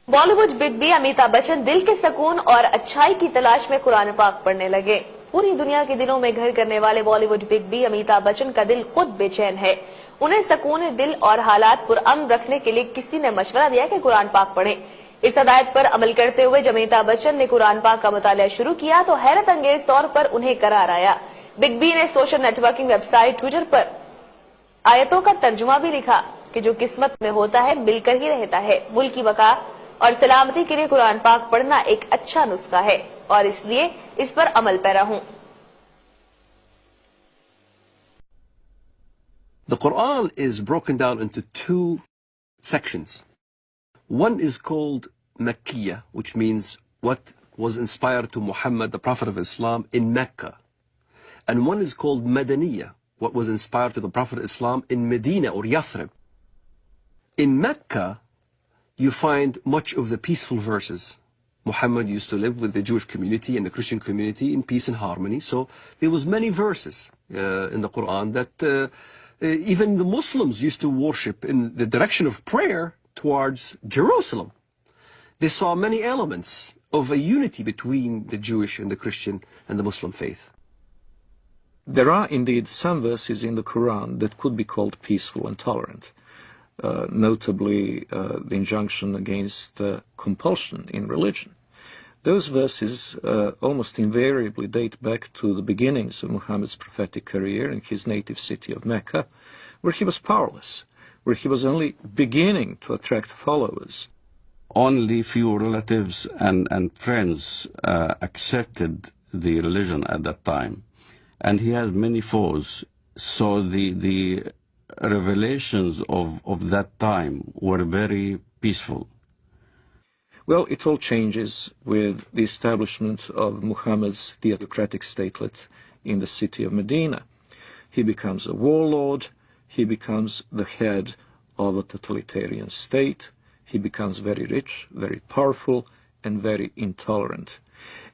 Bollywood big B Amitabh Bachchan दिल के सुकून और अच्छाई की तलाश में कुरान पाक पढ़ने लगे। पूरी दुनिया के दिलों में घर करने वाले बॉलीवुड बिग बी अमिताभ बच्चन का दिल खुद बेचैन है। उन्हें सुकून दिल और हालात पुरअमन रखने के लिए किसी ने मशवरा दिया कि कुरान पाक पढ़ें। इस हदायत पर अमल करते हुए जब अमिताभ बच्चन ने कुरान पाक का मुताला शुरू किया तो हैरत अंगेज तौर पर उन्हें करार आया। बिग बी ने सोशल नेटवर्किंग वेबसाइट ट्विटर पर आयतों का तर्जुमा भी लिखा कि जो किस्मत में होता है मिलकर ही रहता है। मुल्क की वका और सलामती के लिए कुरान पाक पढ़ना एक अच्छा नुस्खा है और इसलिए इस पर अमल पैरा हूं। The Quran is broken down into two sections. One is called Makkiyah, which means what was inspired to Muhammad, the Prophet of Islam, in Mecca. And one is called Madaniyah, what was inspired to the Prophet of Islam in Medina or Yathrib. In Mecca, you find much of the peaceful verses. Muhammad used to live with the Jewish community and the Christian community in peace and harmony. So there was many verses in the Quran that even the Muslims used to worship in the direction of prayer towards Jerusalem. They saw many elements of a unity between the Jewish and the Christian and the Muslim faith. There are indeed some verses in the Quran that could be called peaceful and tolerant. Notably the injunction against compulsion in religion. Those verses almost invariably date back to the beginnings of Muhammad's prophetic career in his native city of Mecca, where he was powerless, where he was only beginning to attract followers. Only few relatives and friends accepted the religion at that time, and he had many foes, so the revelations of that time were very peaceful. Well, it all changes with the establishment of Muhammad's theocratic statelet in the city of Medina. He becomes a warlord, he becomes the head of a totalitarian state, he becomes very rich, very powerful, and very intolerant.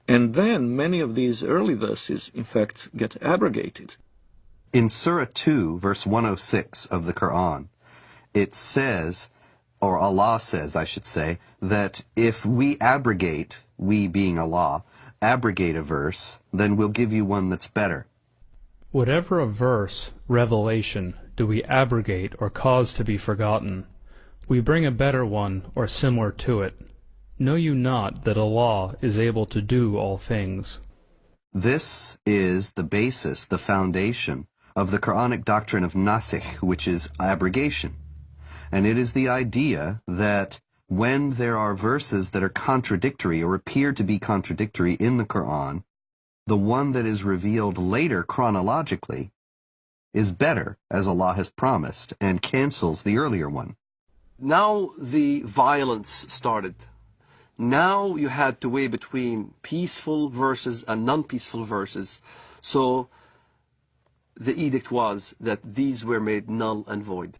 And then many of these early verses, in fact, get abrogated. In Surah 2, verse 106 of the Quran, it says, or Allah says, I should say, that if we abrogate, we being Allah, abrogate a verse, then we'll give you one that's better. Whatever a verse, revelation, do we abrogate or cause to be forgotten, we bring a better one or similar to it. Know you not that Allah is able to do all things? This is the basis, the foundation of the Quranic doctrine of nasikh, which is abrogation. And it is the idea that when there are verses that are contradictory or appear to be contradictory in the Quran, the one that is revealed later chronologically is better, as Allah has promised, and cancels the earlier one. Now the violence started. Now you had to weigh between peaceful verses and non-peaceful verses. So the edict was that these were made null and void.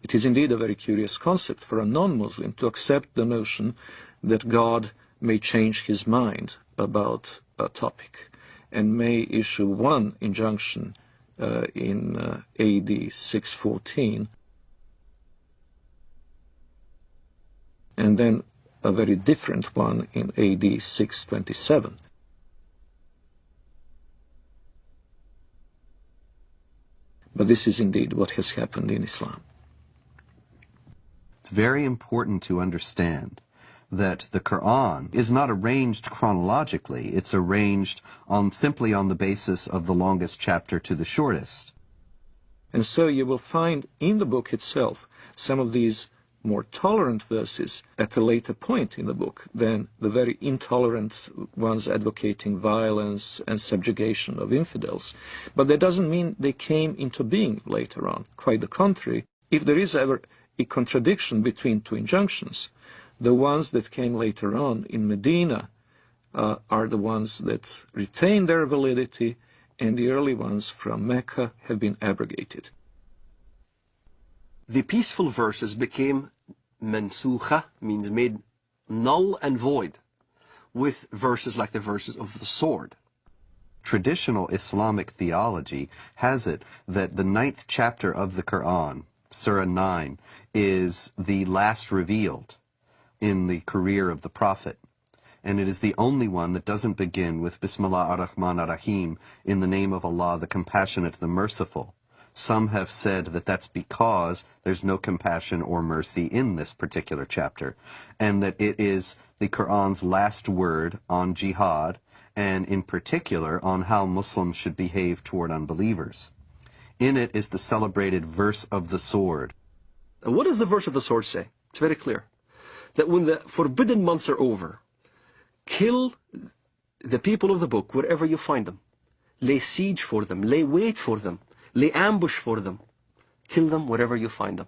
It is indeed a very curious concept for a non-Muslim to accept the notion that God may change his mind about a topic and may issue one injunction in AD 614 and then a very different one in AD 627. But this is indeed what has happened in Islam. It's very important to understand that the Quran is not arranged chronologically. It's arranged simply on the basis of the longest chapter to the shortest. And so you will find in the book itself some of these more tolerant verses at a later point in the book than the very intolerant ones advocating violence and subjugation of infidels. But that doesn't mean they came into being later on. Quite the contrary. If there is ever a contradiction between two injunctions, the ones that came later on in Medina are the ones that retain their validity, and the early ones from Mecca have been abrogated. The peaceful verses became mansukha, means made null and void, with verses like the verses of the sword. Traditional Islamic theology has it that the 9th chapter of the Quran, Surah 9, is the last revealed. in the career of the Prophet. And it is the only one that doesn't begin with Bismillah ar-Rahman ar-Rahim, in the name of Allah, the Compassionate, the Merciful. Some have said that that's because there's no compassion or mercy in this particular chapter, and that it is the Quran's last word on jihad, and in particular on how Muslims should behave toward unbelievers. In it is the celebrated verse of the sword. And what does the verse of the sword say? It's very clear. That when the forbidden months are over, kill the people of the book wherever you find them. Lay siege for them, lay wait for them, lay ambush for them. Kill them wherever you find them.